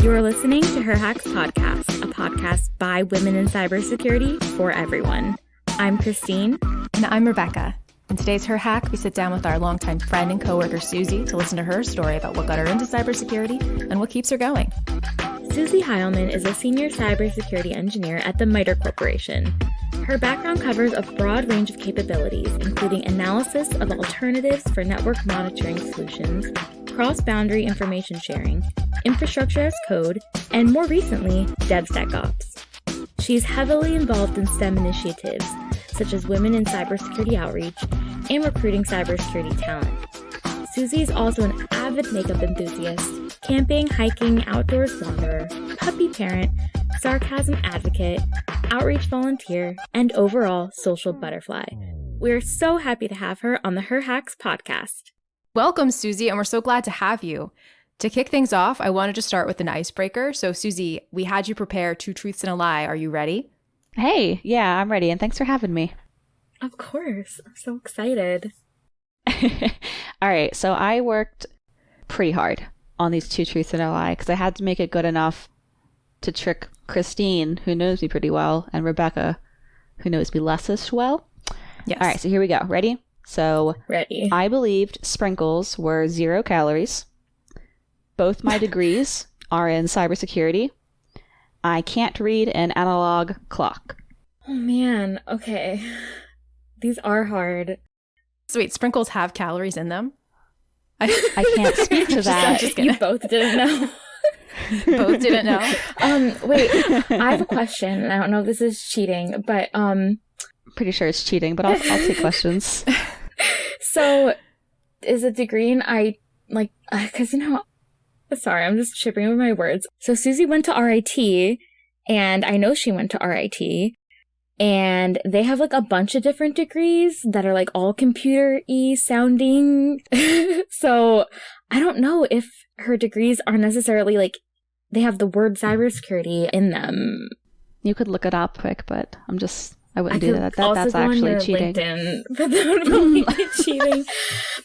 You're listening to Her Hacks Podcast, a podcast by women in cybersecurity for everyone. I'm Christine. And I'm Rebecca. In today's Her Hack, we sit down with our longtime friend and coworker Susie to listen to her story about what got her into cybersecurity and what keeps her going. Susie Heilman is a senior cybersecurity engineer at the MITRE Corporation. Her background covers a broad range of capabilities, including analysis of alternatives for network monitoring solutions, cross-boundary information sharing, infrastructure as code, and more recently, DevSecOps. She's heavily involved in STEM initiatives, such as Women in Cybersecurity Outreach and recruiting cybersecurity talent. Susie is also an avid makeup enthusiast, camping, hiking, outdoors wanderer, puppy parent, sarcasm advocate, outreach volunteer, and overall social butterfly. We're so happy to have her on the Her Hacks podcast. Welcome, Susie, and we're so glad to have you. To kick things off, I wanted to start with an icebreaker. So, Susie, we had you prepare 2 truths and a lie. Are you ready? Hey, yeah, I'm ready, and thanks for having me. Of course. I'm so excited. All right, so I worked pretty hard on these 2 truths and a lie because I had to make it good enough to trick Christine, who knows me pretty well, and Rebecca, who knows me less as well. Yes. All right, so here we go. Ready? So, Ready. I believed sprinkles were 0 calories. Both my degrees are in cybersecurity. I can't read an analog clock. Oh man, okay. These are hard. So wait, sprinkles have calories in them? I can't speak to that. You both didn't know. Both didn't know? Wait, I have a question. I don't know if this is cheating, but Pretty sure it's cheating, but I'll take questions. So is a degree in because sorry, I'm just tripping over my words. So Susie went to RIT, and I know she went to RIT, and they have like a bunch of different degrees that are like all computer-y sounding. So I don't know if her degrees are necessarily like they have the word cybersecurity in them. You could look it up quick, but I wouldn't do that. Also That's go on actually your cheating. LinkedIn, but that would probably be cheating.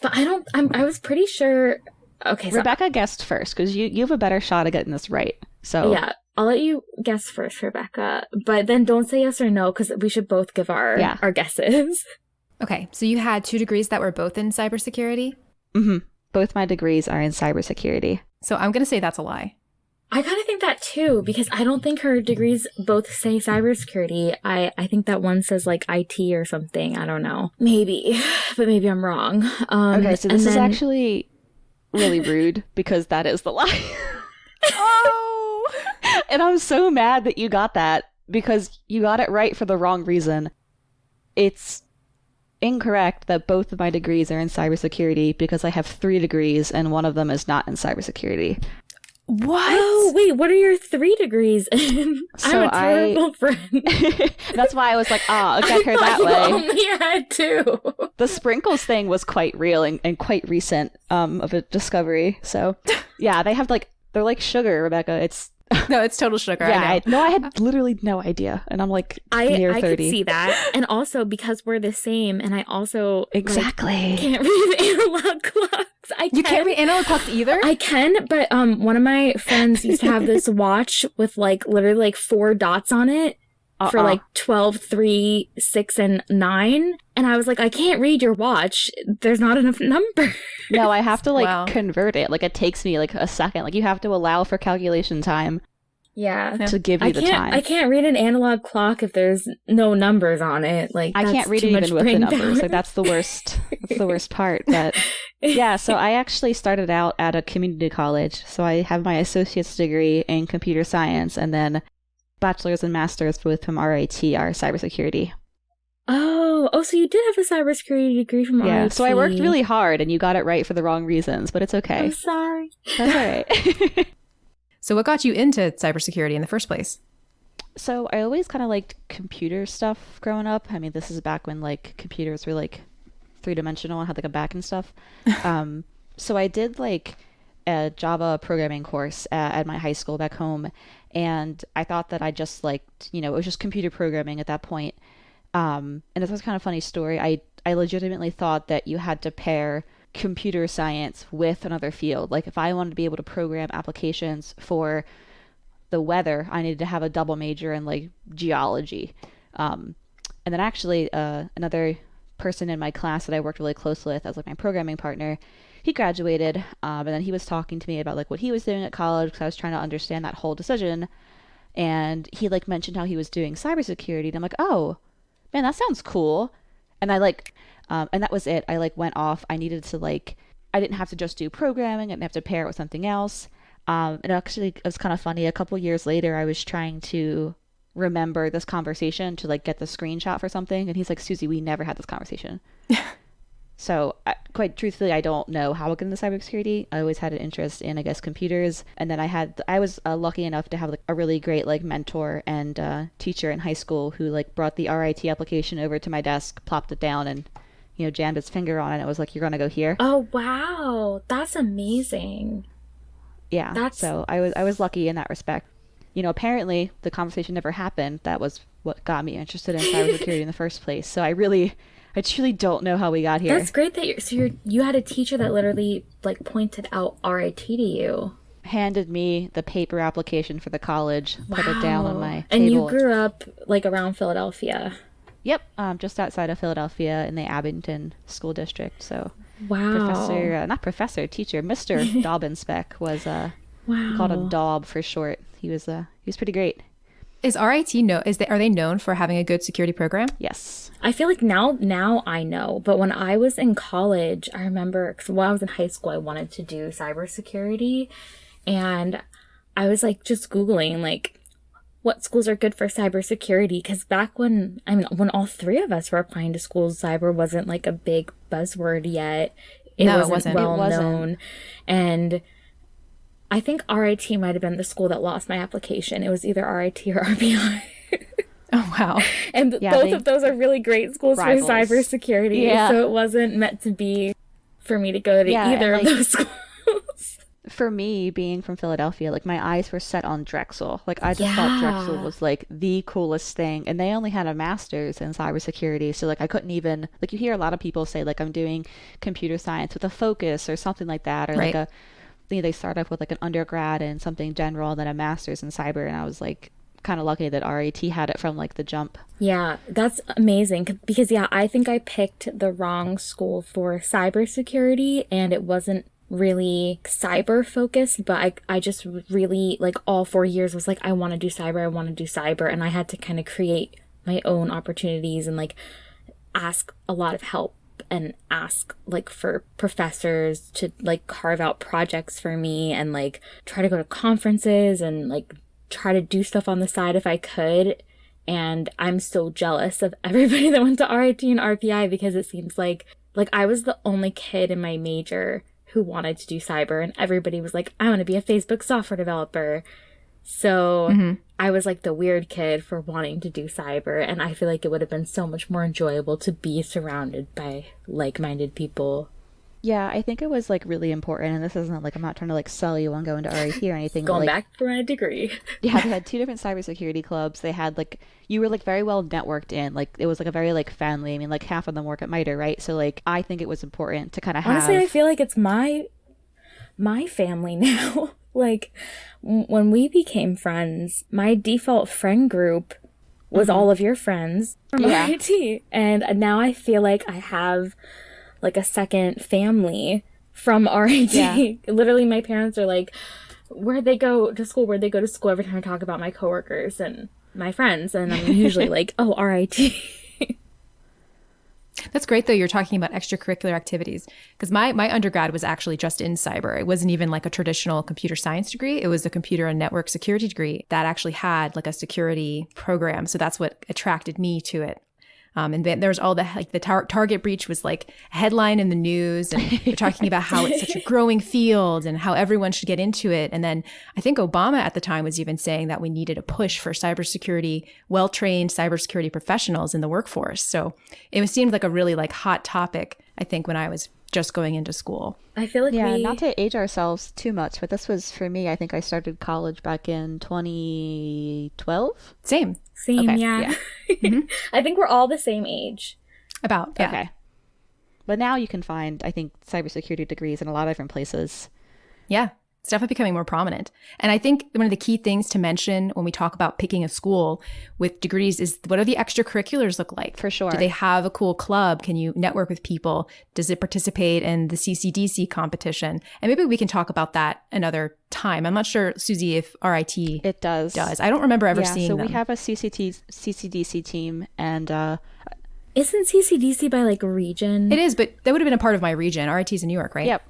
But I was pretty sure. Okay, so Rebecca guessed first because you have a better shot at getting this right. So yeah, I'll let you guess first, Rebecca. But then don't say yes or no because we should both give our guesses. Okay, so you had 2 degrees that were both in cybersecurity? Mm-hmm. Both my degrees are in cybersecurity. So I'm going to say that's a lie. I kind of think that too, because I don't think her degrees both say cybersecurity. I think that one says like IT or something. I don't know. Maybe, but maybe I'm wrong. Okay, so this is actually really rude because that is the lie. Oh! And I'm so mad that you got that because you got it right for the wrong reason. It's incorrect that both of my degrees are in cybersecurity because I have 3 degrees and one of them is not in cybersecurity. What? Oh, wait, what are your 3 degrees in? So I'm a terrible friend. That's why I was like, I'll get her that you way. only had 2. The sprinkles thing was quite real and quite recent of a discovery. So yeah, they're like sugar, Rebecca. No, it's total sugar. Yeah, I know. I had literally no idea, and I'm like near 30. I could see that, and also because we're the same, and I also exactly can't read analog clocks. You can't read analog clocks either? I can, but one of my friends used to have this watch with like literally like 4 dots on it for like 12, 3, 6, and 9, and I was like, I can't read your watch. There's not enough numbers. No, I have to convert it. Like it takes me like a second. Like you have to allow for calculation time. Yeah. To give you the time. I can't read an analog clock if there's no numbers on it. Like I can't read it even with the numbers. Like that's the worst. That's the worst part. But yeah, so I actually started out at a community college. So I have my associate's degree in computer science and then bachelor's and master's both from RIT are cybersecurity. Oh, so you did have a cybersecurity degree from RIT. Yeah, so I worked really hard and you got it right for the wrong reasons, but it's okay. I'm sorry. That's all right. So what got you into cybersecurity in the first place? So I always kind of liked computer stuff growing up. I mean, this is back when like computers were like 3-dimensional and had like a back and stuff. So I did like a Java programming course at my high school back home. And I thought that I just liked, it was just computer programming at that point. And this was kind of a funny story. I legitimately thought that you had to pair computer science with another field. Like if I wanted to be able to program applications for the weather, I needed to have a double major in like geology. And then actually another person in my class that I worked really close with as like my programming partner, he graduated, and then he was talking to me about like what he was doing at college, because I was trying to understand that whole decision. And he like mentioned how he was doing cybersecurity, and I'm like, oh man, that sounds cool. And I like and that was it. I like went off. I needed to like, I didn't have to just do programming. I didn't have to pair it with something else. And actually it was kind of funny. A couple years later, I was trying to remember this conversation to like get the screenshot for something. And he's like, Susie, we never had this conversation. So quite truthfully, I don't know how I got into cybersecurity. I always had an interest in, I guess, computers. And then I was lucky enough to have like a really great like mentor and teacher in high school who like brought the RIT application over to my desk, plopped it down, and jammed his finger on it. It was like, you're going to go here. Oh, wow. That's amazing. Yeah. So I was lucky in that respect. Apparently the conversation never happened. That was what got me interested in cybersecurity in the first place. So I truly don't know how we got here. That's great that you had a teacher that literally like pointed out RIT to you. Handed me the paper application for the college, Wow. put it down on my table. And you grew up like around Philadelphia. Yep, just outside of Philadelphia in the Abington School District. So Wow. teacher, Mr. Dobbin-Speck was, Wow. we called him Dobb for short. He was pretty great. Is RIT are they known for having a good security program? Yes. I feel like now I know, but when I was in college, I remember, cause when I was in high school, I wanted to do cybersecurity, and I was like just Googling like what schools are good for cybersecurity, because back when all three of us were applying to schools, cyber wasn't like a big buzzword yet. It wasn't well known, and I think RIT might have been the school that lost my application. It was either RIT or RPI. Oh, wow. And both of those are really great schools Rivals. for cybersecurity. Yeah. So it wasn't meant to be for me to go to either of those schools. For me, being from Philadelphia, like my eyes were set on Drexel. Like I just thought Drexel was like the coolest thing. And they only had a master's in cybersecurity. So like I couldn't even, like you hear a lot of people say like I'm doing computer science with a focus or something like that. Or like they start off with like an undergrad and something general and then a master's in cyber. And I was like kind of lucky that RIT had it from like the jump. Yeah, that's amazing. Because I think I picked the wrong school for cybersecurity, and it wasn't really cyber focused, but I just really like all 4 years was like, I want to do cyber. And I had to kind of create my own opportunities and like ask a lot of help and ask like for professors to like carve out projects for me and like try to go to conferences and like try to do stuff on the side if I could. And I'm so jealous of everybody that went to RIT and RPI, because it seems like I was the only kid in my major who wanted to do cyber, and everybody was like, I want to be a Facebook software developer. So I was like the weird kid for wanting to do cyber, and I feel like it would have been so much more enjoyable to be surrounded by like-minded people. Yeah, I think it was like really important, and this isn't like, I'm not trying to like sell you on going to RIT or anything. Going but, like, back for my degree. Yeah, they had 2 different cybersecurity clubs. They had like, you were like very well networked in, like it was like a very like family. I mean, like half of them work at MITRE, right? So like I think it was important to kind of have. Honestly, I feel like it's my family now. Like when we became friends, my default friend group was all of your friends from RIT, and now I feel like I have like a second family from RIT. Yeah. Literally, my parents are like, where'd they go to school every time I talk about my coworkers and my friends, and I'm usually like, oh, RIT. That's great, though, you're talking about extracurricular activities, because my undergrad was actually just in cyber. It wasn't even like a traditional computer science degree. It was a computer and network security degree that actually had like a security program. So that's what attracted me to it. And then there was all the like the Target breach was like a headline in the news, and they're talking about how it's such a growing field and how everyone should get into it. And then I think Obama at the time was even saying that we needed a push for cybersecurity, well-trained cybersecurity professionals in the workforce. So it seemed like a really like hot topic, I think, when I was just going into school. I feel like not to age ourselves too much, but this was for me, I think I started college back in 2012. Same, okay, yeah. I think we're all the same age. About, yeah. Okay. But now you can find, I think, cybersecurity degrees in a lot of different places. Yeah, it's definitely becoming more prominent. And I think one of the key things to mention when we talk about picking a school with degrees is, what do the extracurriculars look like? For sure. Do they have a cool club? Can you network with people? Does it participate in the CCDC competition? And maybe we can talk about that another time. I'm not sure, Susie, if RIT It does. I don't remember ever seeing them. So we have a CCDC team, and Isn't CCDC by like region? It is, but that would have been a part of my region. RIT is in New York, right? Yep.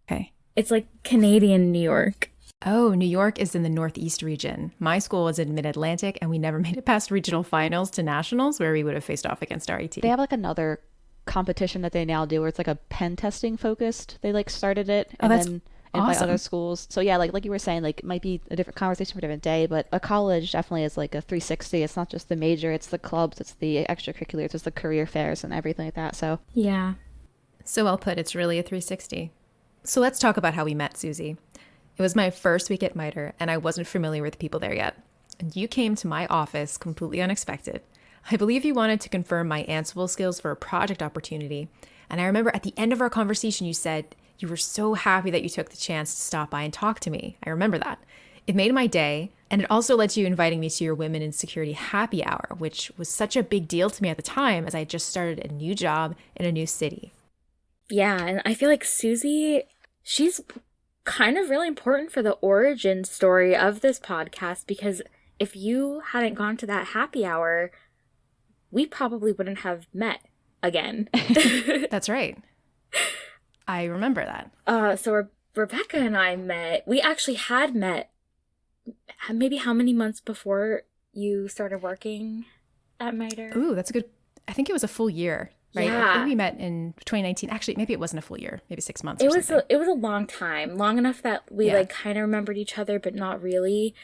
Okay. It's like Canadian New York. Oh, New York is in the Northeast region. My school was in Mid-Atlantic, and we never made it past regional finals to nationals, where we would have faced off against RIT. They have like another competition that they now do where it's like a pen testing focused. They like started it and then invite awesome. other schools. So yeah, like you were saying, like it might be a different conversation for a different day, but a college definitely is like a 360. It's not just the major, it's the clubs, it's the extracurriculars, it's the career fairs and everything like that. So Yeah. So well put. It's really a 360. So let's talk about how we met, Susie. It was my first week at MITRE, and I wasn't familiar with the people there yet. And you came to my office completely unexpected. I believe you wanted to confirm my Ansible skills for a project opportunity. And I remember at the end of our conversation, you said you were so happy that you took the chance to stop by and talk to me. I remember that. It made my day, and it also led to you inviting me to your Women in Security happy hour, which was such a big deal to me at the time, as I just started a new job in a new city. Yeah, and I feel like Susie, she's kind of really important for the origin story of this podcast, because if you hadn't gone to that happy hour, we probably wouldn't have met again. That's right. I remember that. So Rebecca and I met, we actually had met maybe how many months before you started working at MITRE? Ooh, that's a good, I think it was a full year, right? Yeah. I think we met in 2019. Actually, maybe it wasn't a full year, maybe 6 months It or was something. it was a long time, long enough that we like kind of remembered each other, but not really.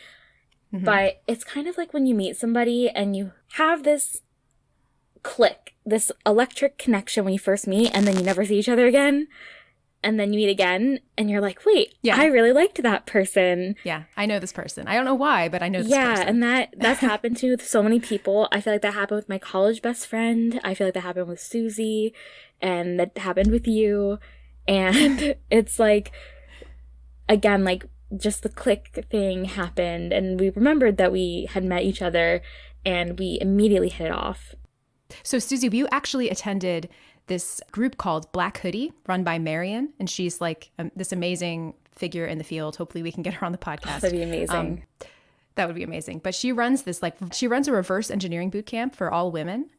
Mm-hmm. But it's kind of like when you meet somebody and you have this click, this electric connection when you first meet, and then you never see each other again. And then you meet again, and you're like, wait, I really liked that person. Yeah, I know this person. I don't know why, but I know this person. Yeah, person. and that's happened to me with so many people. I feel like that happened with my college best friend. I feel like that happened with Susie, and that happened with you. And it's like, again, like, just the click thing happened, and we remembered that we had met each other, and we immediately hit it off. So, Susie, you actually attended this group called Black Hoodie, run by Marion, and she's like this amazing figure in the field. Hopefully we can get her on the podcast. That'd be amazing. That would be amazing. But she runs a reverse engineering boot camp for all women.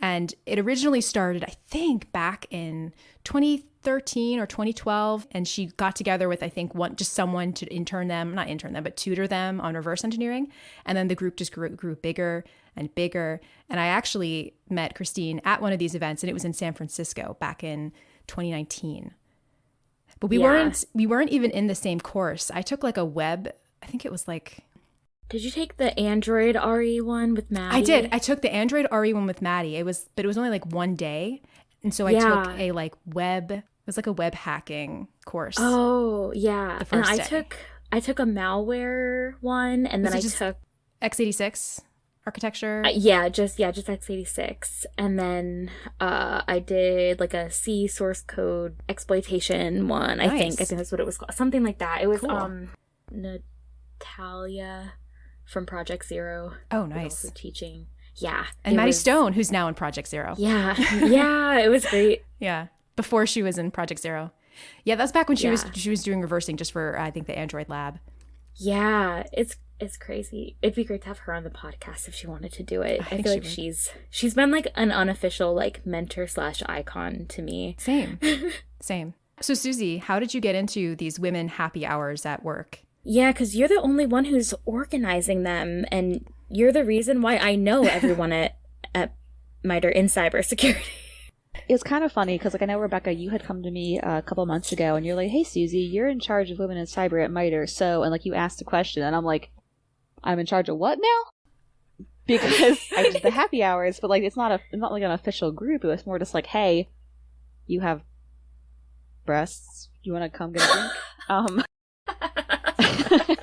And it originally started, I think, back in 2013 or 2012. And she got together with, I think, someone to tutor them on reverse engineering. And then the group just grew bigger and bigger. And I actually met Christine at one of these events, and it was in San Francisco back in 2019. But we weren't even in the same course. I took like a web, I think it was like... Did you take the Android RE one with Maddie? I did. I took the Android RE one with Maddie. But it was only like one day. And so I took a like web, it was like a web hacking course. Oh, yeah. The first day. I took a malware one, and then I took x86 architecture. Just x86. And then I did like a C source code exploitation one. I think that's what it was called. Something like that. It was cool. Natalia from Project Zero. Oh, nice. Also teaching. Yeah. And Maddie Stone, who's now in Project Zero. Yeah. Yeah, it was great. Yeah. Before she was in Project Zero. Yeah, that's back when she was doing reversing just for, I think, the Android lab. Yeah, it's crazy. It'd be great to have her on the podcast if she wanted to do it. I feel like she's been like an unofficial like mentor / icon to me. Same. So Susie, how did you get into these women happy hours at work? Yeah, because you're the only one who's organizing them, and you're the reason why I know everyone at MITRE in cybersecurity. It's kind of funny because, like, I know, Rebecca, you had come to me a couple months ago, and you're like, hey, Susie, you're in charge of women in cyber at MITRE, and, like, you asked a question, and I'm like, I'm in charge of what now? Because I did the happy hours, but, like, it's not like an official group. It was more just like, hey, you have breasts. You want to come get a drink?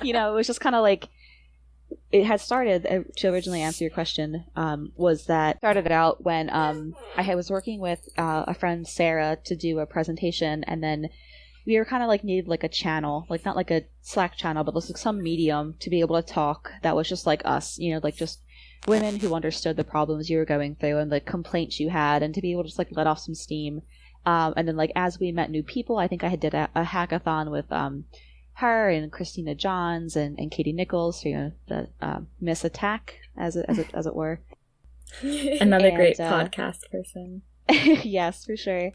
It was just kind of like, it had started, to originally answer your question, was that started out when I was working with a friend, Sarah, to do a presentation, and then we were kind of like needed like a channel, like not like a Slack channel, but like some medium to be able to talk that was just like us, you know, like just women who understood the problems you were going through and the complaints you had, and to be able to just like let off some steam. And then like as we met new people, I think I did a hackathon with her and Christina Johns and Katie Nichols, you know, the Miss Attack, as it were. Another great podcast person. Yes, for sure.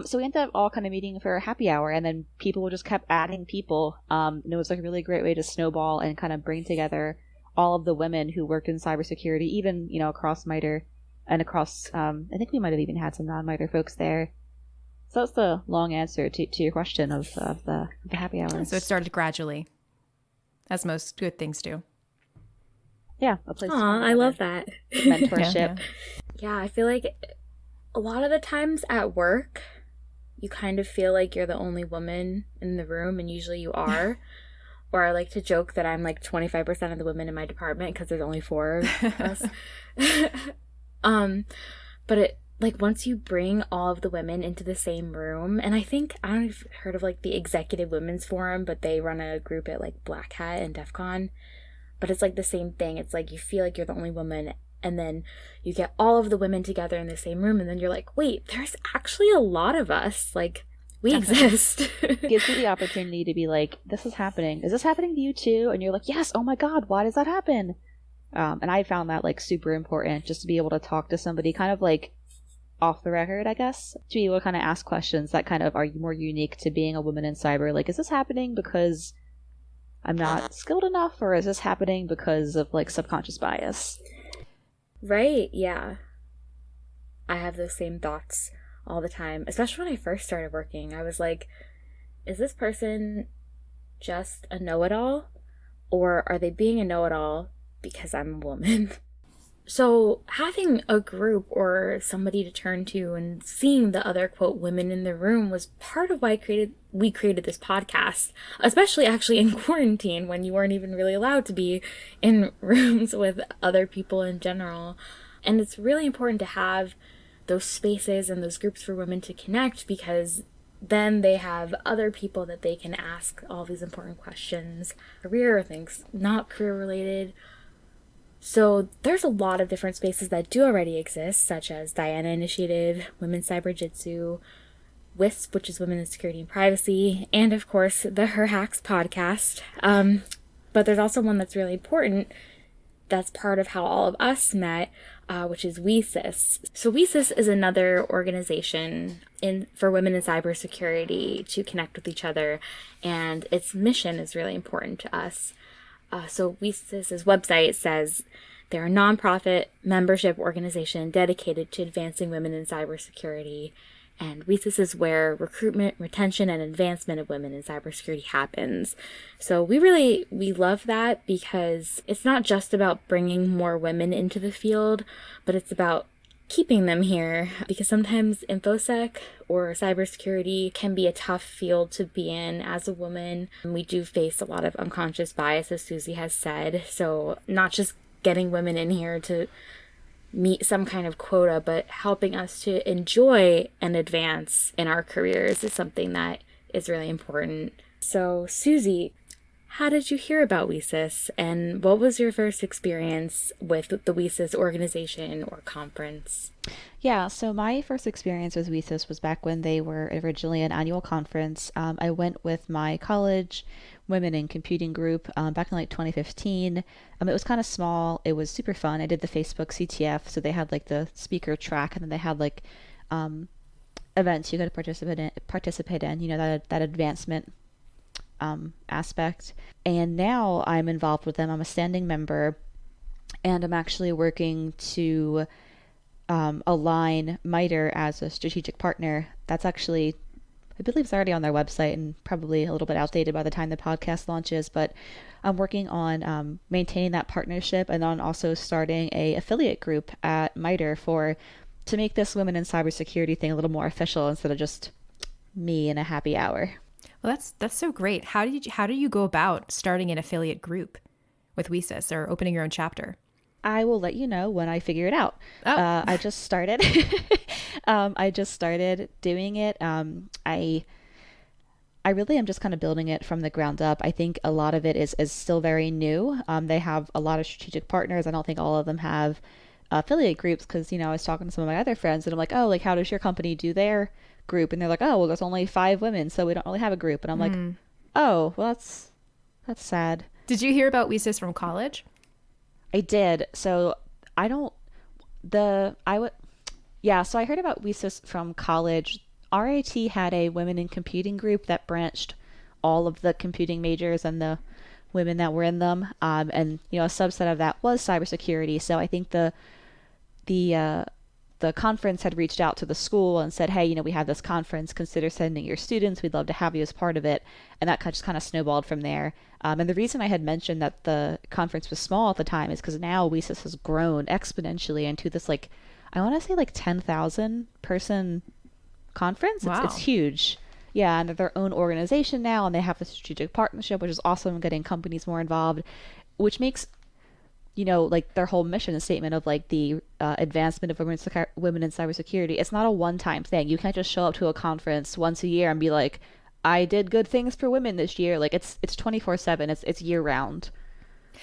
So we ended up all kind of meeting for a happy hour, and then people just kept adding people. And it was like a really great way to snowball and kind of bring together all of the women who worked in cybersecurity, even, you know, across MITRE and across, I think we might have even had some non-MITRE folks there. So that's the long answer to your question of the happy hour. So it started gradually, as most good things do. Yeah, a place. I love that. Mentorship. Yeah, I feel like a lot of the times at work, you kind of feel like you're the only woman in the room, and usually you are. Or I like to joke that I'm like 25% of the women in my department because there's only 4 of us. But it, like, once you bring all of the women into the same room, and I don't know if you've heard of like the Executive Women's Forum, but they run a group at like Black Hat and DEF CON. But it's like the same thing. It's like you feel like you're the only woman, and then you get all of the women together in the same room, and then you're like, wait, there's actually a lot of us. Like, we exist. It gives you the opportunity to be like, this is happening. Is this happening to you too? And you're like, yes, oh my God, why does that happen? And I found that like super important, just to be able to talk to somebody kind of like off the record, I guess, to be able to kind of ask questions that kind of are more unique to being a woman in cyber. Like, is this happening because I'm not skilled enough, or is this happening because of like subconscious bias? Right, yeah. I have those same thoughts all the time, especially when I first started working. I was like, is this person just a know-it-all, or are they being a know-it-all because I'm a woman? So having a group or somebody to turn to and seeing the other, quote, women in the room was part of why we created this podcast, especially actually in quarantine when you weren't even really allowed to be in rooms with other people in general. And it's really important to have those spaces and those groups for women to connect, because then they have other people that they can ask all these important questions, career things, not career related. So there's a lot of different spaces that do already exist, such as Diana Initiative, Women's Cyber Jitsu, WISP, which is Women in Security and Privacy, and of course the Her Hacks podcast. But there's also one that's really important that's part of how all of us met, which is WiCys. So WiCys is another organization for women in cybersecurity to connect with each other, and its mission is really important to us. So WiCys' website says they're a nonprofit membership organization dedicated to advancing women in cybersecurity. And WiCys is where recruitment, retention, and advancement of women in cybersecurity happens. So we love that, because it's not just about bringing more women into the field, but it's about keeping them here, because sometimes InfoSec or cybersecurity can be a tough field to be in as a woman. We do face a lot of unconscious bias, as Susie has said. So not just getting women in here to meet some kind of quota, but helping us to enjoy and advance in our careers is something that is really important. So Susie, how did you hear about WiCys, and what was your first experience with the WiCys organization or conference? Yeah, so my first experience with WiCys was back when they were originally an annual conference. I went with my college Women in Computing group back in like 2015. It was kind of small. It was super fun. I did the Facebook CTF, so they had like the speaker track, and then they had like events you could participate in, you know, that advancement aspect. And now I'm involved with them. I'm a standing member, and I'm actually working to align MITRE as a strategic partner. That's actually, I believe, it's already on their website and probably a little bit outdated by the time the podcast launches, but I'm working on maintaining that partnership, and on also starting a affiliate group at MITRE to make this Women in Cybersecurity thing a little more official instead of just me in a happy hour. Well, that's so great. How do you go about starting an affiliate group? with WiCys or opening your own chapter? I will let you know when I figure it out. I just started. I just started doing it. I really am just kind of building it from the ground up. I think a lot of it is still very new. They have a lot of strategic partners. I don't think all of them have affiliate groups because, I was talking to some of my other friends and I'm like, oh, like, how does your company do their group? And they're like, oh, well, there's only 5 women, so we don't really have a group. And I'm like, oh, well, that's sad. Did you hear about WiCys from college? I did. So I don't, so I heard about WiCys from college. RIT had a women in computing group that branched all of the computing majors and the women that were in them. And a subset of that was cybersecurity. So I think the conference had reached out to the school and said, hey, we have this conference, consider sending your students. We'd love to have you as part of it. And that just kind of snowballed from there. And the reason I had mentioned that the conference was small at the time is because now WiCys has grown exponentially into this, like, I want to say like 10,000 person conference. Wow. It's huge. Yeah, and they're their own organization now, and they have a strategic partnership, which is awesome, getting companies more involved, which makes, like their whole mission and statement of like the advancement of women in cybersecurity. It's not a one-time thing. You can't just show up to a conference once a year and be like, I did good things for women this year. Like it's 24/7. It's year round.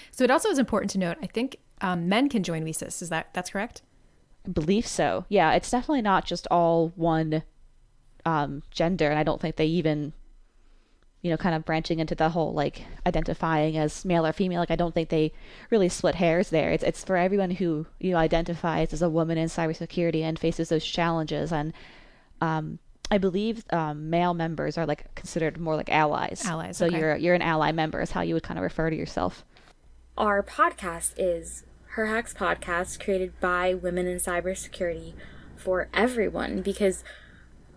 So it also is important to note, I think men can join WiCys. That's correct? I believe so. Yeah, it's definitely not just all one gender, and I don't think they even kind of branching into the whole like identifying as male or female, like I don't think they really split hairs there. It's for everyone who identifies as a woman in cybersecurity and faces those challenges. And I believe male members are like considered more like allies. So okay. You're an ally member is how you would kind of refer to yourself. Our podcast is Her Hacks Podcast, created by women in cybersecurity for everyone, because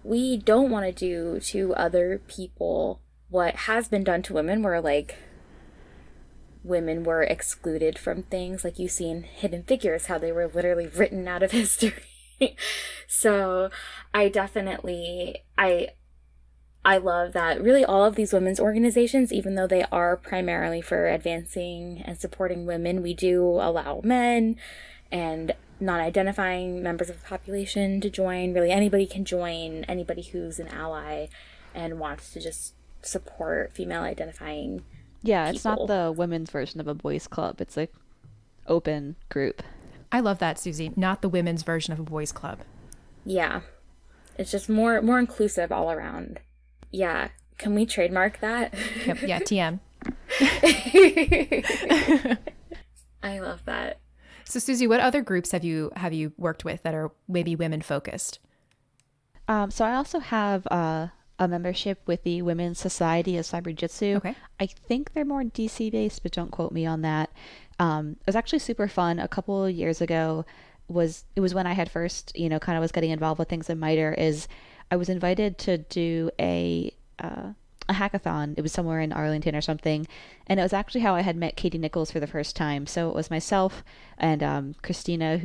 we don't want to do to other people what has been done to women, where like women were excluded from things, like you see in Hidden Figures, how they were literally written out of history. So I love that really all of these women's organizations, even though they are primarily for advancing and supporting women, we do allow men and non-identifying members of the population to join. Really anybody can join, anybody who's an ally and wants to just support female identifying people. It's not the women's version of a boys club. It's like open group. I love that, Susie. Not the women's version of a boys club. Yeah. It's just more inclusive all around. Yeah. Can we trademark that? Yep. Yeah, TM. I love that. So Susie, what other groups have you worked with that are maybe women focused? So I also have a membership with the Women's Society of Cyberjitsu. Okay. I think they're more DC based, but don't quote me on that. It was actually super fun. A couple of years ago it was when I had first, kind of was getting involved with things at MITRE, is I was invited to do a hackathon. It was somewhere in Arlington or something. And it was actually how I had met Katie Nichols for the first time. So it was myself and Christina,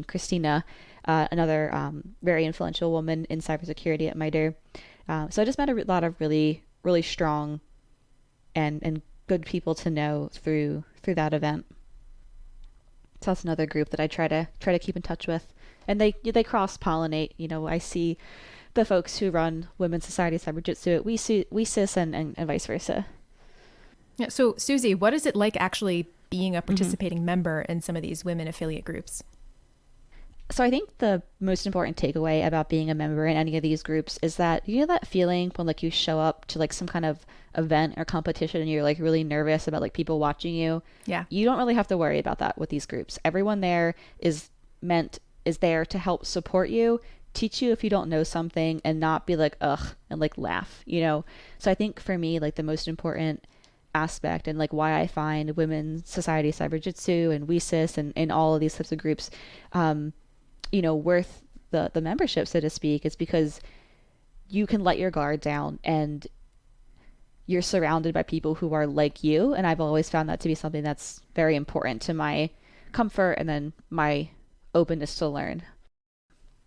Christina, another very influential woman in cybersecurity at MITRE. So I just met a lot of really, really strong and good people to know through that event. So that's another group that I try to keep in touch with. And they cross-pollinate. I see the folks who run Women's Society Cyberjitsu at WiCys and vice versa. Yeah. So Susie, what is it like actually being a participating member in some of these women affiliate groups? So I think the most important takeaway about being a member in any of these groups is that, that feeling when like you show up to like some kind of event or competition and you're like really nervous about like people watching you. Yeah. You don't really have to worry about that with these groups. Everyone there is there to help support you, teach you if you don't know something, and not be like, ugh, and like laugh, So I think for me, like the most important aspect and like why I find Women's Society Cyberjitsu and WiCys and all of these types of groups, worth the membership, so to speak, is because you can let your guard down and you're surrounded by people who are like you. And I've always found that to be something that's very important to my comfort and then my openness to learn.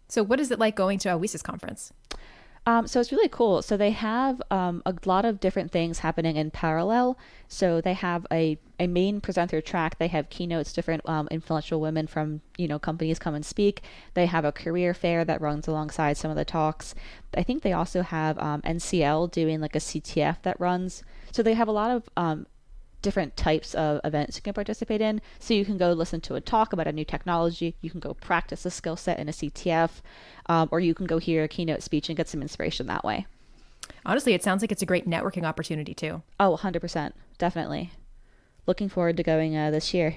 So what is it like going to a WiCys conference? So it's really cool. So they have a lot of different things happening in parallel. So they have a main presenter track. They have keynotes, different influential women from, companies come and speak. They have a career fair that runs alongside some of the talks. I think they also have NCL doing like a CTF that runs. So they have a lot of different types of events you can participate in. So you can go listen to a talk about a new technology, you can go practice a skill set in a CTF, or you can go hear a keynote speech and get some inspiration that way. Honestly, it sounds like it's a great networking opportunity too. Oh, 100%. Definitely. Looking forward to going this year.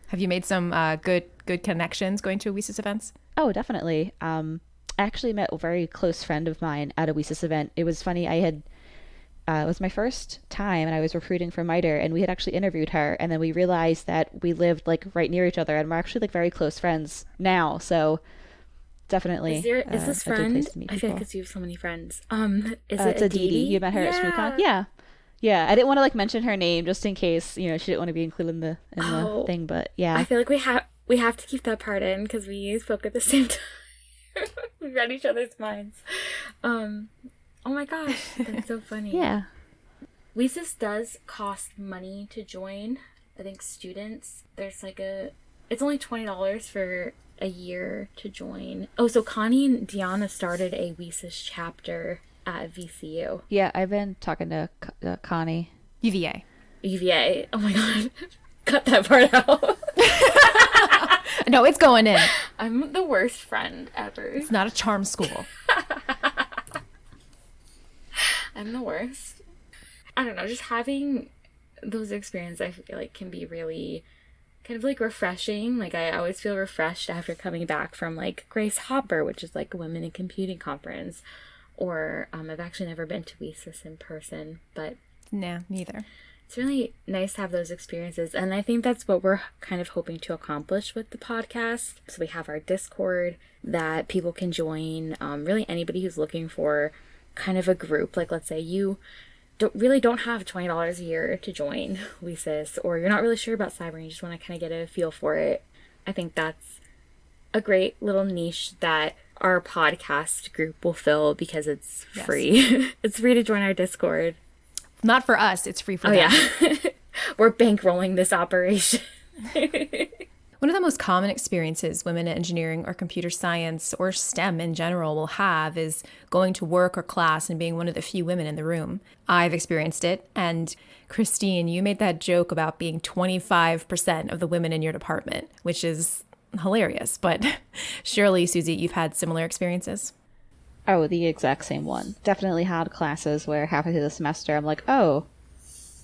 Have you made some good connections going to WiCys events? Oh, definitely. I actually met a very close friend of mine at a WiCys event. It was funny. It was my first time, and I was recruiting for MITRE, and we had actually interviewed her, and then we realized that we lived like right near each other, and we're actually like very close friends now. So definitely, is this friend? I feel like because you have so many friends. Is it Aditi? You met her at ShmooCon? Yeah. I didn't want to like mention her name just in case she didn't want to be included in the thing, but yeah. I feel like we have to keep that part in because we spoke at the same time. We read each other's minds. Oh my gosh, that's so funny. Yeah. WiCys does cost money to join. I think students, it's only $20 for a year to join. Oh, so Connie and Deanna started a WiCys chapter at VCU. Yeah, I've been talking to Connie. UVA. Oh my god. Cut that part out. No, it's going in. I'm the worst friend ever. It's not a charm school. I'm the worst. I don't know, just having those experiences I feel like can be really kind of like refreshing. Like I always feel refreshed after coming back from like Grace Hopper, which is like a women in computing conference. Or I've actually never been to WiCys in person, but nah, neither. It's really nice to have those experiences, and I think that's what we're kind of hoping to accomplish with the podcast. So we have our Discord that people can join, really anybody who's looking for kind of a group. Like let's say you don't have $20 a year to join WiCys, or you're not really sure about cyber and you just want to kind of get a feel for it. I think that's a great little niche that our podcast group will fill because it's free. It's free to join our Discord. Not for us, it's free for them. Yeah. We're bankrolling this operation. One of the most common experiences women in engineering or computer science or STEM in general will have is going to work or class and being one of the few women in the room. I've experienced it. And Christine, you made that joke about being 25% of the women in your department, which is hilarious. But surely, Susie, you've had similar experiences? Oh, the exact same one. Definitely had classes where halfway through the semester I'm like, oh,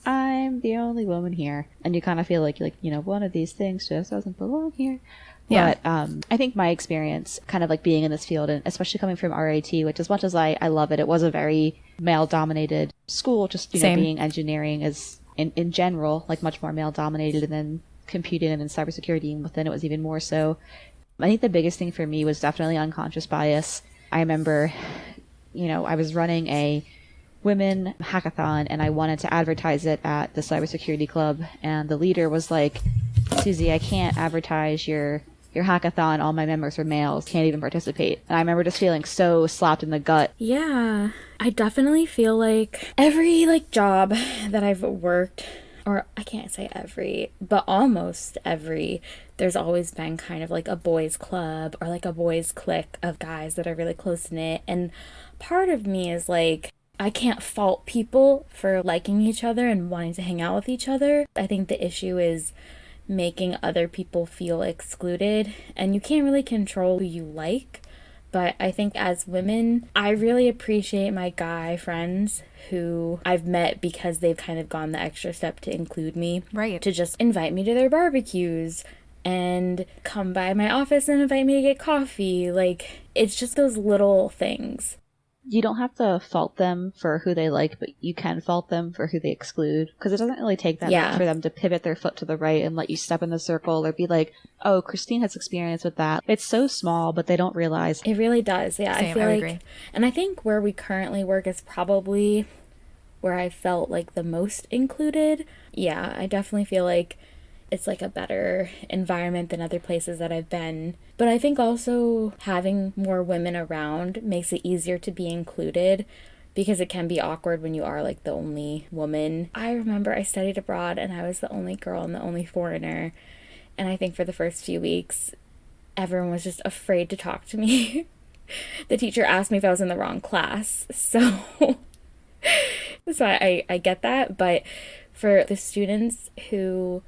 I'm the only woman here. And you kind of feel like, one of these things just doesn't belong here. Yeah. But I think my experience kind of like being in this field, and especially coming from RIT, which as much as I love it, it was a very male-dominated school, just, being engineering is, in general, like much more male-dominated, and then computing and then cybersecurity, and within it was even more so. I think the biggest thing for me was definitely unconscious bias. I remember, I was running a women hackathon and I wanted to advertise it at the Cybersecurity Club, and the leader was like, Susie, I can't advertise your hackathon. All my members are males, can't even participate. And I remember just feeling so slapped in the gut. Yeah, I definitely feel like every job that I've worked, or I can't say every, but almost every, there's always been kind of like a boys club or like a boys clique of guys that are really close-knit. And part of me is like, I can't fault people for liking each other and wanting to hang out with each other. I think the issue is making other people feel excluded, and you can't really control who you like. But I think as women, I really appreciate my guy friends who I've met because they've kind of gone the extra step to include me. Right. To just invite me to their barbecues and come by my office and invite me to get coffee. Like, it's just those little things. You don't have to fault them for who they like, but you can fault them for who they exclude. Because it doesn't really take that much for them to pivot their foot to the right and let you step in the circle, or be like, oh, Christine has experience with that. It's so small, but they don't realize. It really does. Yeah, Same, I feel I like, agree. And I think where we currently work is probably where I felt like the most included. Yeah, I definitely feel like it's like a better environment than other places that I've been. But I think also having more women around makes it easier to be included, because it can be awkward when you are like the only woman. I remember I studied abroad and I was the only girl and the only foreigner. And I think for the first few weeks, everyone was just afraid to talk to me. The teacher asked me if I was in the wrong class. So, I get that. But for the students who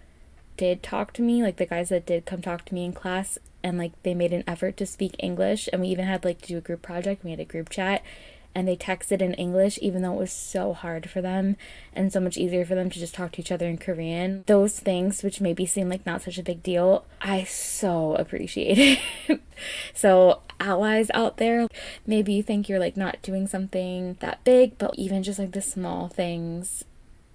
did talk to me, like the guys that did come talk to me in class, and like they made an effort to speak English, and we even had like to do a group project. We had a group chat, and they texted in English, even though it was so hard for them and so much easier for them to just talk to each other in Korean. Those things, which maybe seem like not such a big deal, I so appreciate it. So allies out there, maybe you think you're like not doing something that big, but even just like the small things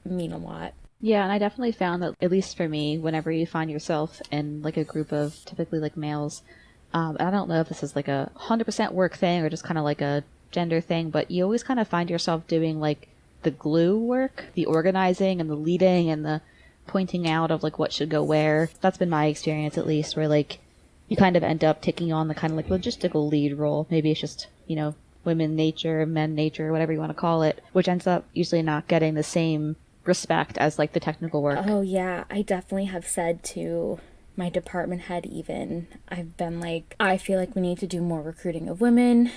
mean a lot. Yeah, and I definitely found that, at least for me, whenever you find yourself in like a group of typically like males, and I don't know if this is like a 100% work thing or just kind of like a gender thing, but you always kind of find yourself doing like the glue work, the organizing and the leading and the pointing out of like what should go where. That's been my experience, at least, where like you kind of end up taking on the kind of like logistical lead role. Maybe it's just, you know, women nature, men nature, whatever you want to call it, which ends up usually not getting the same respect as like the technical work. Oh yeah, I definitely have said to my department head, even, I've been like, I feel like we need to do more recruiting of women.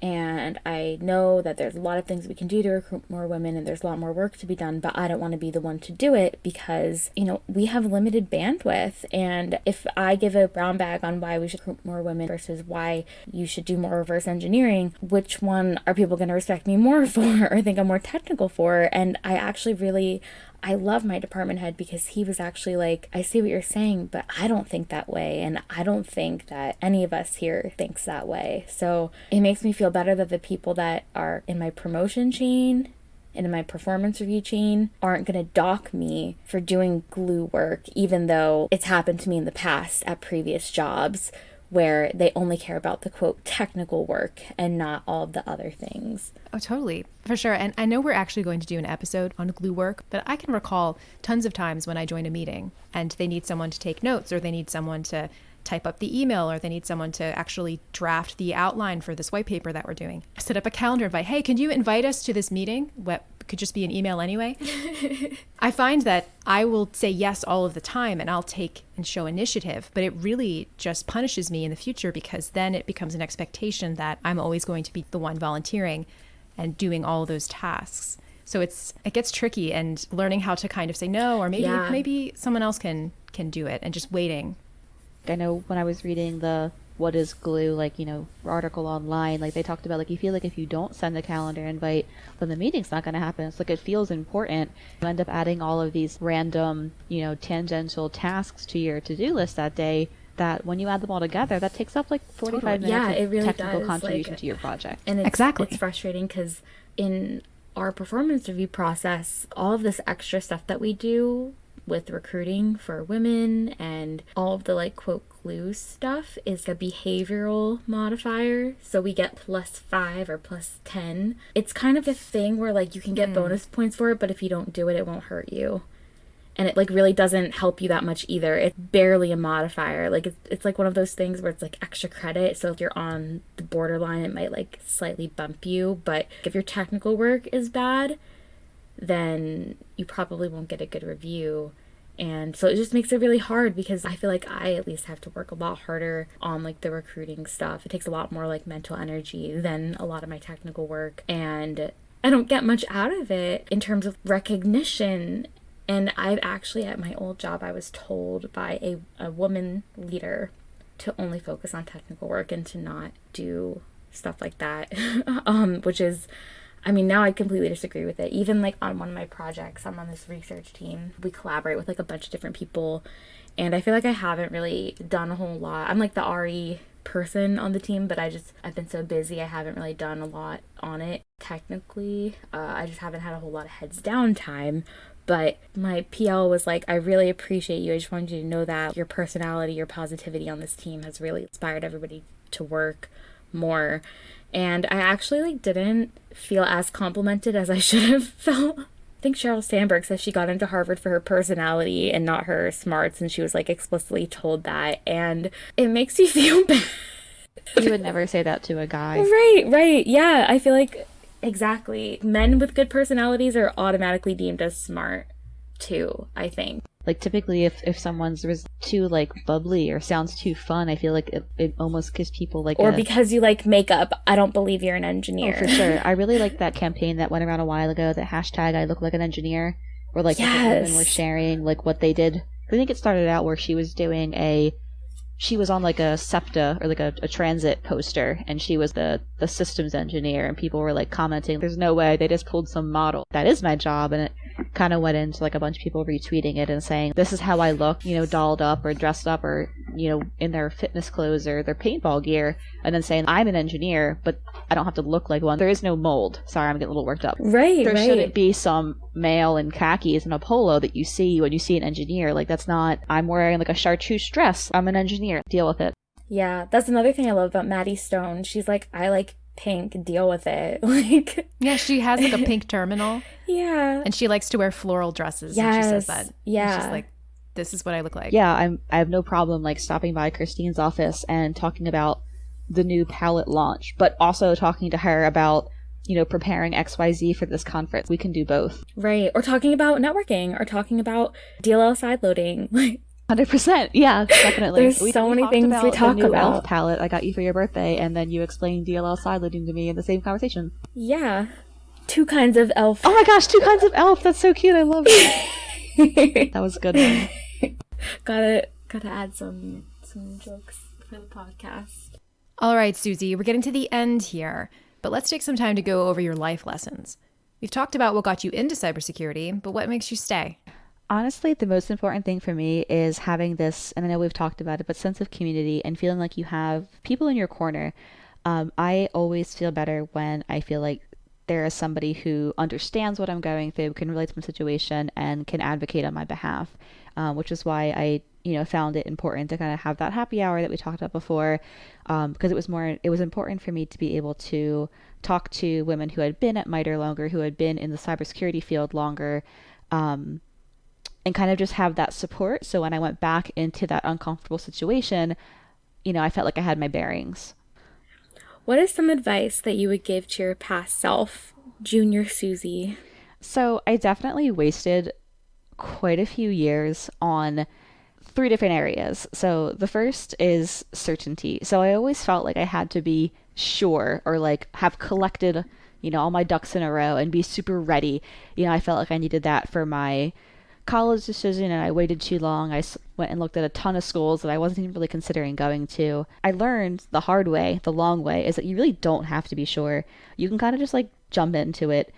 And I know that there's a lot of things we can do to recruit more women, and there's a lot more work to be done, but I don't want to be the one to do it because, you know, we have limited bandwidth. And if I give a brown bag on why we should recruit more women versus why you should do more reverse engineering, which one are people going to respect me more for or think I'm more technical for? And I love my department head, because he was actually like, I see what you're saying, but I don't think that way. And I don't think that any of us here thinks that way. So it makes me feel better that the people that are in my promotion chain and in my performance review chain aren't going to dock me for doing glue work, even though it's happened to me in the past at previous jobs where they only care about the quote technical work and not all of the other things. Oh, totally. For sure. And I know we're actually going to do an episode on glue work, but I can recall tons of times when I join a meeting and they need someone to take notes, or they need someone to type up the email, or they need someone to actually draft the outline for this white paper that we're doing. Set up a calendar invite. Hey, can you invite us to this meeting? What could just be an email anyway. I find that I will say yes all of the time, and I'll take and show initiative, but it really just punishes me in the future, because then it becomes an expectation that I'm always going to be the one volunteering and doing all of those tasks. So it gets tricky, and learning how to kind of say no, or maybe someone else can do it, and just waiting. I know when I was reading the What is Glue, article online, they talked about, you feel like if you don't send a calendar invite, then the meeting's not going to happen. It's it feels important. You end up adding all of these random, tangential tasks to your to-do list that day, that when you add them all together, that takes up 45 minutes of really technical does. contribution to your project. And Exactly. It's frustrating because in our performance review process, all of this extra stuff that we do with recruiting for women and all of the quote glue stuff is a behavioral modifier, so we get +5 or +10. It's kind of a thing where you can get bonus points for it, but if you don't do it, it won't hurt you, and it really doesn't help you that much either. It's barely a modifier. It's one of those things where it's extra credit, so if you're on the borderline, it might slightly bump you, but if your technical work is bad, then you probably won't get a good review. And so it just makes it really hard, because I feel I at least have to work a lot harder on the recruiting stuff. It takes a lot more mental energy than a lot of my technical work, and I don't get much out of it in terms of recognition. And I've actually, at my old job, I was told by a woman leader to only focus on technical work and to not do stuff like that, which is, now I completely disagree with it. Even on one of my projects, I'm on this research team. We collaborate with a bunch of different people, and I feel I haven't really done a whole lot. I'm the RE person on the team, but I've been so busy, I haven't really done a lot on it technically. I just haven't had a whole lot of heads down time. But my PL was I really appreciate you. I just wanted you to know that your personality, your positivity on this team has really inspired everybody to work more. And I actually didn't feel as complimented as I should have felt. think Sheryl Sandberg says she got into Harvard for her personality and not her smarts, and she was like explicitly told that, and it makes you feel bad. You would never say that to a guy. Right. Yeah, I feel like exactly. Men with good personalities are automatically deemed as smart too, I think. Like typically if someone's too like bubbly or sounds too fun, I feel like it almost gives people like because you like makeup, I don't believe you're an engineer. Oh, for sure. I really like that campaign that went around a while ago, the hashtag I look like an engineer, where like different women were sharing like what they did. I think it started out where she was on like a SEPTA or like a transit poster, and she was the systems engineer, and people were like commenting, there's no way, they just pulled some model. That is my job. And it kind of went into like a bunch of people retweeting it and saying, this is how I look, dolled up or dressed up or, in their fitness clothes or their paintball gear, and then saying, I'm an engineer, but I don't have to look like one. There is no mold. Sorry, I'm getting a little worked up. There shouldn't be some male in khakis and a polo that you see when you see an engineer. Like, that's not, I'm wearing like a chartreuse dress, I'm an engineer. Deal with it. Yeah, that's another thing I love about Maddie Stone. She's like, I like pink, deal with it. Like, yeah, she has like a pink terminal. Yeah. And she likes to wear floral dresses. Yes. And she says that. Yeah. And she's like, this is what I look like. Yeah, I have no problem like stopping by Christine's office and talking about the new palette launch, but also talking to her about, preparing XYZ for this conference. We can do both. Right. Or talking about networking, or talking about DLL sideloading. 100%. Yeah, definitely. There's so many things we talk the new about. Elf palette I got you for your birthday, and then you explained DLL sideloading to me in the same conversation. Yeah. 2 kinds of elf. Oh my gosh, 2 kinds of elf. That's so cute. I love it. That was a good one. Gotta add some jokes for the podcast. All right, Susie, we're getting to the end here, but let's take some time to go over your life lessons. We've talked about what got you into cybersecurity, but what makes you stay? Honestly, the most important thing for me is having this, and I know we've talked about it, but sense of community and feeling like you have people in your corner. I always feel better when I feel like there is somebody who understands what I'm going through, can relate to my situation, and can advocate on my behalf, which is why I found it important to kind of have that happy hour that we talked about before, because it was important for me to be able to talk to women who had been at MITRE longer, who had been in the cybersecurity field longer, and kind of just have that support. So when I went back into that uncomfortable situation, I felt like I had my bearings. What is some advice that you would give to your past self, junior Susie? So I definitely wasted quite a few years on 3 different areas. So the first is certainty. So I always felt like I had to be sure, or like have collected, all my ducks in a row and be super ready. I felt like I needed that for my college decision, and I waited too long. I went and looked at a ton of schools that I wasn't even really considering going to. I learned the hard way, the long way, is that you really don't have to be sure. You can kind of just like jump into it.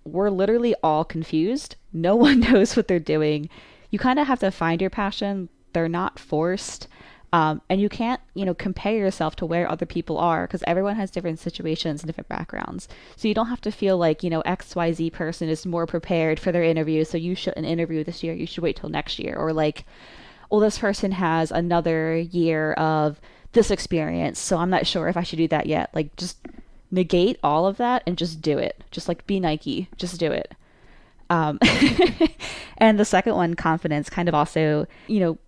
We're literally all confused. No one knows what they're doing. You kind of have to find your passion. They're not forced. And you can't, compare yourself to where other people are, because everyone has different situations and different backgrounds. So you don't have to feel like, XYZ person is more prepared for their interview, so you shouldn't interview this year. You should wait till next year. Or like, well, this person has another year of this experience, so I'm not sure if I should do that yet. Like, just negate all of that and just do it. Just like be Nike. Just do it. And the second one, confidence, kind of also,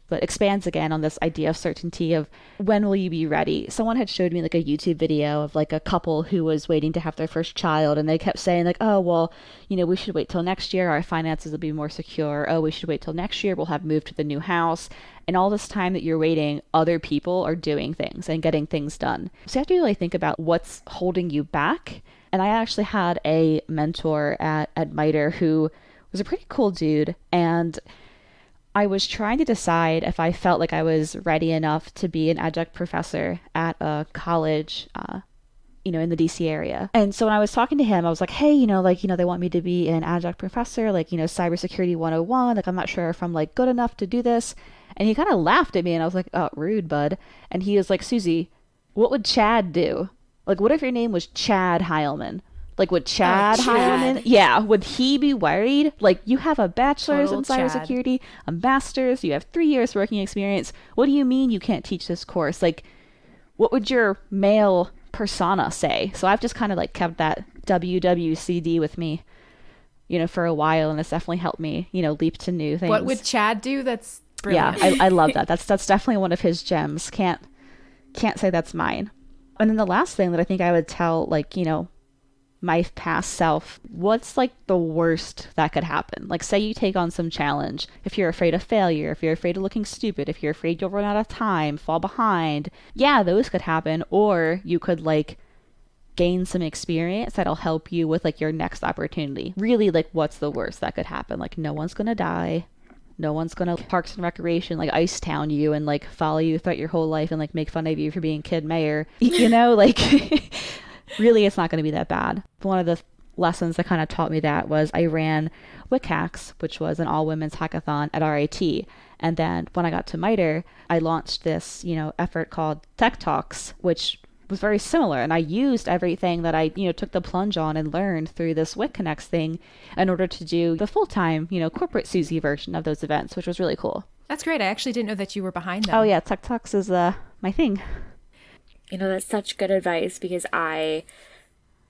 but expands again on this idea of certainty of when will you be ready. Someone had showed me like a YouTube video of like a couple who was waiting to have their first child, and they kept saying like, oh, well, we should wait till next year. Our finances will be more secure. Oh, we should wait till next year. We'll have moved to the new house. And all this time that you're waiting, other people are doing things and getting things done. So you have to really think about what's holding you back. And I actually had a mentor at MITRE who was a pretty cool dude. And I was trying to decide if I felt like I was ready enough to be an adjunct professor at a college, in the DC area. And so when I was talking to him, I was like, hey, they want me to be an adjunct professor, cybersecurity 101. Like, I'm not sure if I'm like good enough to do this. And he kind of laughed at me, and I was like, oh, rude, bud. And he was like, Susie, what would Chad do? Like, what if your name was Chad Heilman? Like, would Chad Heilman? Yeah, would he be worried? Like, you have a bachelor's in cybersecurity, a master's, you have 3 years working experience. What do you mean you can't teach this course? Like, what would your male persona say? So I've just kind of like kept that WWCD with me. for a while, and it's definitely helped me, leap to new things. What would Chad do? That's brilliant. Yeah, I love that. That's definitely one of his gems. Can't say that's mine. And then the last thing that I think I would tell, my past self, what's the worst that could happen? Say you take on some challenge. If you're afraid of failure, if you're afraid of looking stupid, if you're afraid you'll run out of time, fall behind, yeah, those could happen. Or you could gain some experience that'll help you with your next opportunity. Really, what's the worst that could happen? No one's gonna die. No one's gonna Parks and Recreation Ice Town you and follow you throughout your whole life and make fun of you for being kid mayor. Really, it's not going to be that bad. One of the lessons that kind of taught me that was I ran WiCys, which was an all-women's hackathon at RIT. And then when I got to MITRE, I launched this, effort called Tech Talks, which was very similar. And I used everything that I, took the plunge on and learned through this WiConnects thing in order to do the full-time, corporate Susie version of those events, which was really cool. That's great. I actually didn't know that you were behind them. Oh, yeah. Tech Talks is my thing. That's such good advice, because I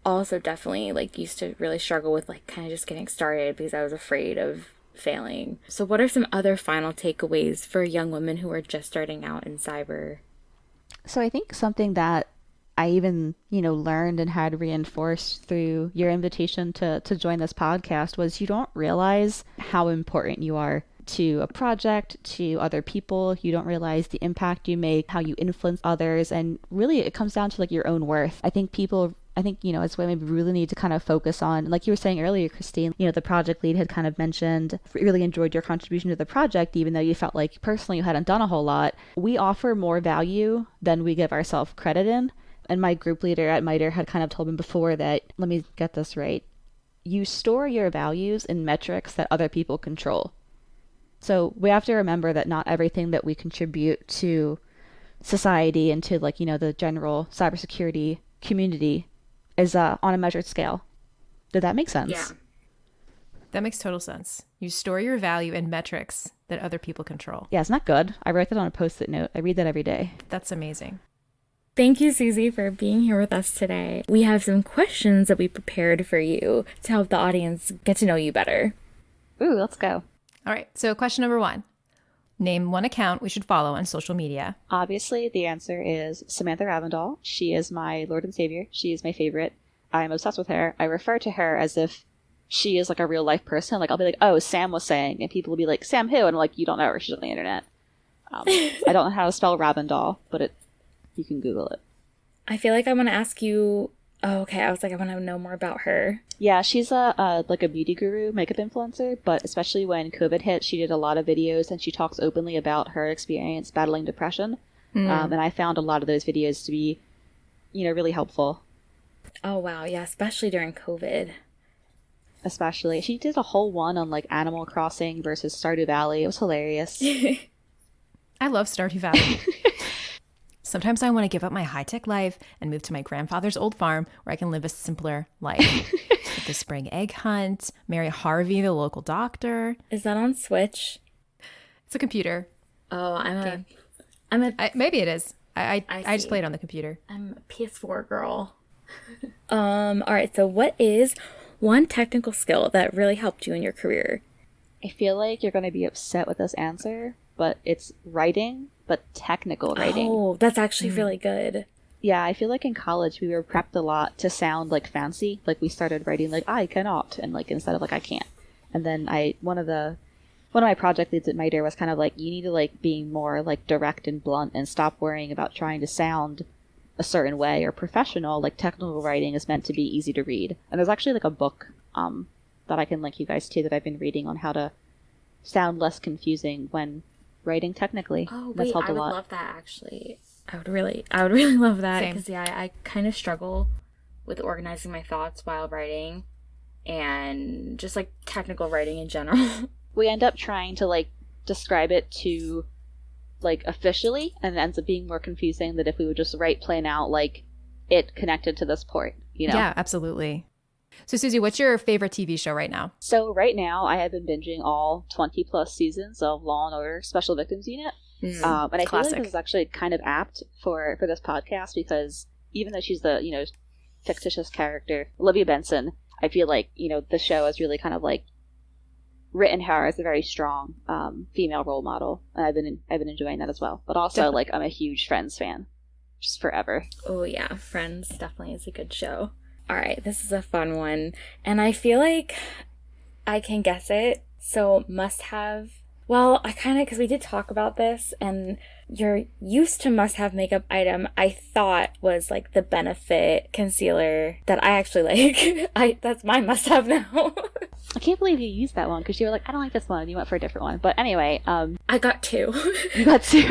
also definitely used to really struggle with kind of just getting started because I was afraid of failing. So what are some other final takeaways for young women who are just starting out in cyber? So I think something that I even, learned and had reinforced through your invitation to join this podcast was you don't realize how important you are to a project, to other people. You don't realize the impact you make, how you influence others, and really it comes down to your own worth. I think as women, we really need to kind of focus on, like you were saying earlier, Christine, the project lead had kind of mentioned, really enjoyed your contribution to the project, even though you felt like personally you hadn't done a whole lot. We offer more value than we give ourselves credit in. And my group leader at MITRE had kind of told me before that, let me get this right, you store your values in metrics that other people control. So we have to remember that not everything that we contribute to society and to the general cybersecurity community is on a measured scale. Did that make sense? Yeah. That makes total sense. You store your value in metrics that other people control. Yeah, it's not good. I write that on a Post-it note. I read that every day. That's amazing. Thank you, Susie, for being here with us today. We have some questions that we prepared for you to help the audience get to know you better. Ooh, let's go. All right. So question number 1. Name one account we should follow on social media. Obviously, the answer is Samantha Ravindal. She is my Lord and Savior. She is my favorite. I'm obsessed with her. I refer to her as if she is a real life person. I'll be like, oh, Sam was saying, and people will be like, Sam who? And I'm like, you don't know her. She's on the internet. I don't know how to spell Ravindal, but you can Google it. I feel like I want to ask you. Oh, okay. I was like, I want to know more about her. Yeah, she's a beauty guru, makeup influencer, but especially when COVID hit, she did a lot of videos and she talks openly about her experience battling depression. And I found a lot of those videos to be, really helpful. Oh, wow. Yeah, especially during COVID. Especially. She did a whole one on Animal Crossing versus Stardew Valley. It was hilarious. I love Stardew Valley. Sometimes I want to give up my high-tech life and move to my grandfather's old farm where I can live a simpler life. With the spring egg hunt, marry Harvey, the local doctor. Is that on Switch? It's a computer. Oh, maybe it is. I just play it on the computer. I'm a PS4 girl. All right. So what is one technical skill that really helped you in your career? I feel like you're going to be upset with this answer, but it's writing, but technical writing. Oh, that's actually really good. Yeah, I feel like in college we were prepped a lot to sound fancy. We started writing I cannot, and instead of I can't. And then one of my project leads at MITRE was kind of you need to be more direct and blunt and stop worrying about trying to sound a certain way or professional. Technical writing is meant to be easy to read. And there's actually a book that I can link you guys to that I've been reading on how to sound less confusing when writing technically. Oh, That's wait, helped I a would lot. love that actually. I would really love that, because I kind of struggle with organizing my thoughts while writing, and just technical writing in general. We end up trying to describe it to officially, and it ends up being more confusing than if we would just write plain out it connected to this port, Yeah, absolutely. So Susie, what's your favorite TV show right now? So right now I have been binging all 20 plus seasons of Law and Order Special Victims Unit. And I feel like this is actually kind of apt for this podcast, because even though she's the, fictitious character, Olivia Benson, I feel like, the show is really kind of like written her as a very strong female role model, and I've been enjoying that as well. But also, like, I'm a huge Friends fan, just forever. Oh yeah, Friends definitely is a good show. All right, this is a fun one, and I feel like I can guess it. So must have. Well, I kind of, because we did talk about this, and your used to must have makeup item I thought was like the Benefit concealer that I actually like. That's my must have now. I can't believe you used that one, because you were like, I don't like this one, and you went for a different one. But anyway, I got two. You got two?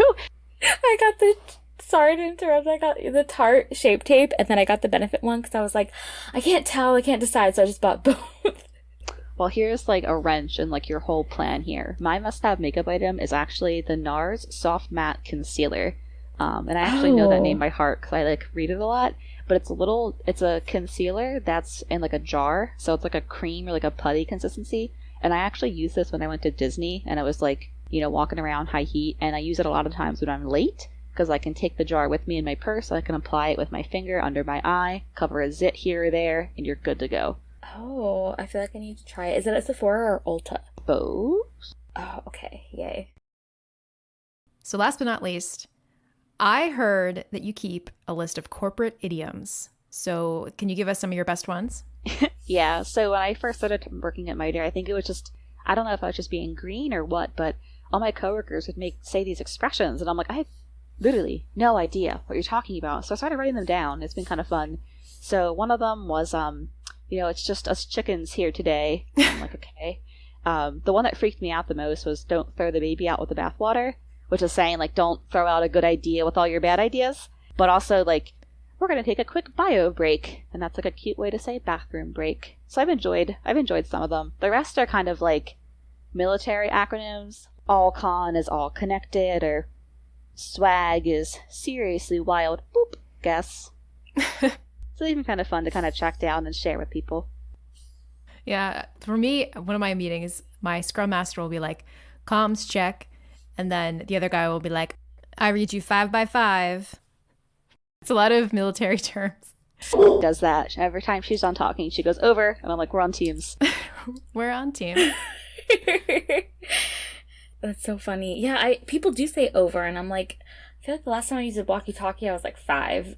I got sorry to interrupt, I got the Tarte Shape Tape, and then I got the Benefit one, because I was like, I can't decide, so I just bought both. Well, here's like a wrench in like your whole plan here. My must-have makeup item is actually the NARS Soft Matte Concealer. And I actually know that name by heart because I like read it a lot. But it's a concealer that's in like a jar. So it's like a cream or like a putty consistency. And I actually used this when I went to Disney and I was like, walking around high heat. And I use it a lot of times when I'm late because I can take the jar with me in my purse. So I can apply it with my finger under my eye, cover a zit here or there, and you're good to go. Oh, I feel like I need to try it. Is it at Sephora or Ulta? Both. Oh, okay. Yay. So last but not least, I heard that you keep a list of corporate idioms. So can you give us some of your best ones? Yeah. So when I first started working at MITRE, I think it was just, I don't know if I was just being green or what, but all my coworkers would say these expressions. And I'm like, I have literally no idea what you're talking about. So I started writing them down. It's been kind of fun. So one of them was, it's just us chickens here today. I'm like, okay. The one that freaked me out the most was don't throw the baby out with the bathwater, which is saying, like, don't throw out a good idea with all your bad ideas. But also, like, we're going to take a quick bio break. And that's like a cute way to say bathroom break. So I've enjoyed some of them. The rest are kind of like military acronyms. All con is all connected, or swag is seriously wild. Boop, guess. So it's been kind of fun to kind of track down and share with people. Yeah, for me, one of my meetings, my scrum master will be like, comms check. And then the other guy will be like, I read you 5 by 5. It's a lot of military terms. Does that. Every time she's on talking, she goes over. And I'm like, we're on teams. We're on teams. That's so funny. Yeah, people do say over. And I'm like, I feel like the last time I used a walkie-talkie, I was like 5.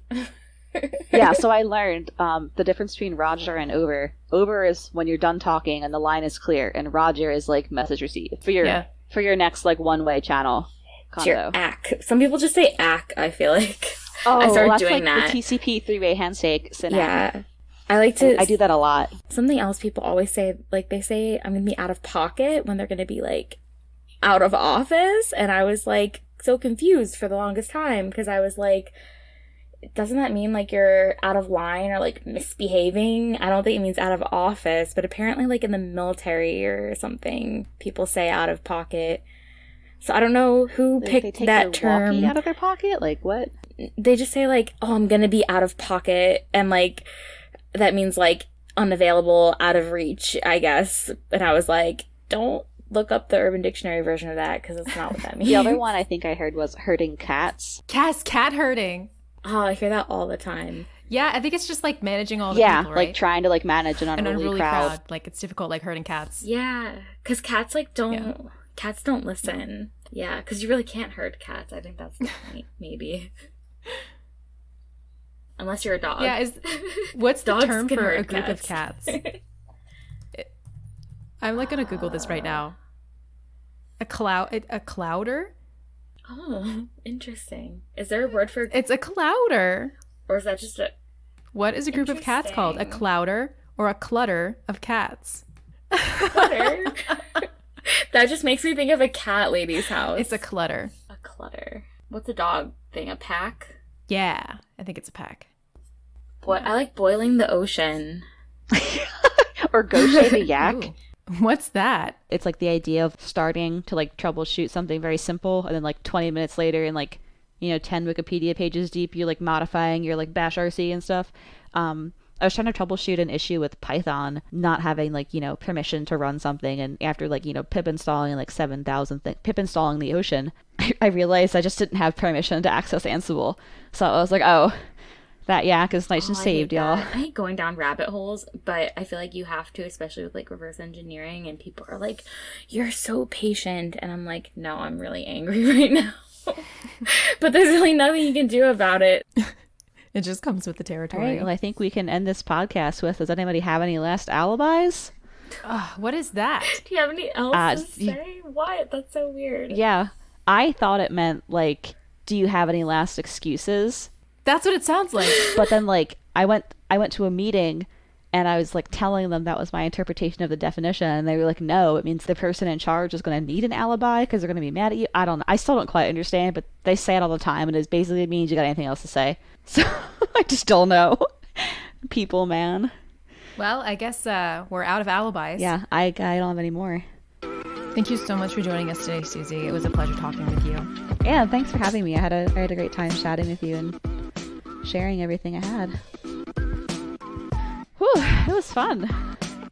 Yeah, so I learned the difference between Roger and over. Over is when you're done talking and the line is clear, and Roger is like message received for your next like one-way channel. It's your ACK. Some people just say ACK, I feel like. Oh, I started that's doing like that. The TCP three-way handshake. Yeah. I do that a lot. Something else people always say, like they say I'm going to be out of pocket when they're going to be like out of office. And I was like so confused for the longest time because I was like, doesn't that mean like you're out of line or like misbehaving? I don't think it means out of office, but apparently like in the military or something, people say out of pocket. So I don't know who picked that term. Walkie out of their pocket? Like what? They just say like, oh, I'm gonna be out of pocket, and like that means like unavailable, out of reach, I guess. And I was like, don't look up the Urban Dictionary version of that because it's not what that means. The other one I think I heard was herding cats. Cat herding. Oh, I hear that all the time. Yeah, I think it's just like managing all the people, right? Like trying to like manage an unruly crowd. Like it's difficult, like herding cats. Yeah, because cats like cats don't listen. Yeah, because you really can't herd cats. I think that's the point, maybe. Unless you're a dog. Yeah, what's the term for a group of cats? I'm like gonna Google this right now. A clouder? Oh, interesting. Is there a word for... It's a clouder. Or is that just a... What is a group of cats called? A clouder or a clutter of cats? Clutter? That just makes me think of a cat lady's house. It's a clutter. A clutter. What's a dog thing? A pack? Yeah, I think it's a pack. I like boiling the ocean. Or gaucher the yak. Ooh. What's that? It's like the idea of starting to like troubleshoot something very simple, and then like 20 minutes later and like 10 Wikipedia pages deep, you're like modifying your like bash RC and stuff. I was trying to troubleshoot an issue with Python not having like permission to run something, and after like pip installing like 7,000 pip installing the ocean, I realized I just didn't have permission to access Ansible. So I was like, oh, That yak is nice and I hate saved, y'all. that. I hate going down rabbit holes, but I feel like you have to, especially with like reverse engineering, and people are like, "You're so patient," and I'm like, "No, I'm really angry right now." But there's really nothing you can do about it. It just comes with the All territory. right, well, I think we can end this podcast with, does anybody have any last alibis? What is that? Do you have any else to say? What? That's so weird. Yeah, I thought it meant, like, do you have any last excuses? That's what it sounds like. But then, like, I went to a meeting and I was like telling them that was my interpretation of the definition, and they were like, no, it means the person in charge is going to need an alibi because they're going to be mad at you. I don't know. I still don't quite understand, but they say it all the time, and it basically means you got anything else to say. So I just don't know. People, man. Well, I guess we're out of alibis. Yeah, I don't have any more. Thank you so much for joining us today, Susie. It was a pleasure talking with you. Yeah, thanks for having me. I had a great time chatting with you and sharing everything I had. Whew, it was fun.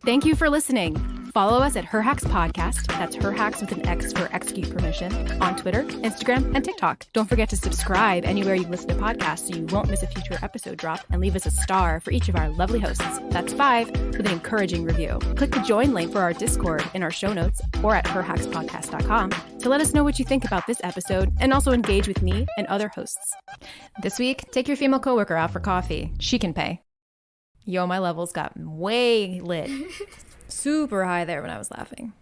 Thank you for listening. Follow us at Her Hacks Podcast. That's Her Hacks with an X for execute permission on Twitter, Instagram, and TikTok. Don't forget to subscribe anywhere you listen to podcasts so you won't miss a future episode drop, and leave us a star for each of our lovely hosts. That's 5 with an encouraging review. Click the join link for our Discord in our show notes or at herhackspodcast.com to let us know what you think about this episode, and also engage with me and other hosts. This week, take your female coworker out for coffee. She can pay. Yo, my levels got way lit. Super high there when I was laughing.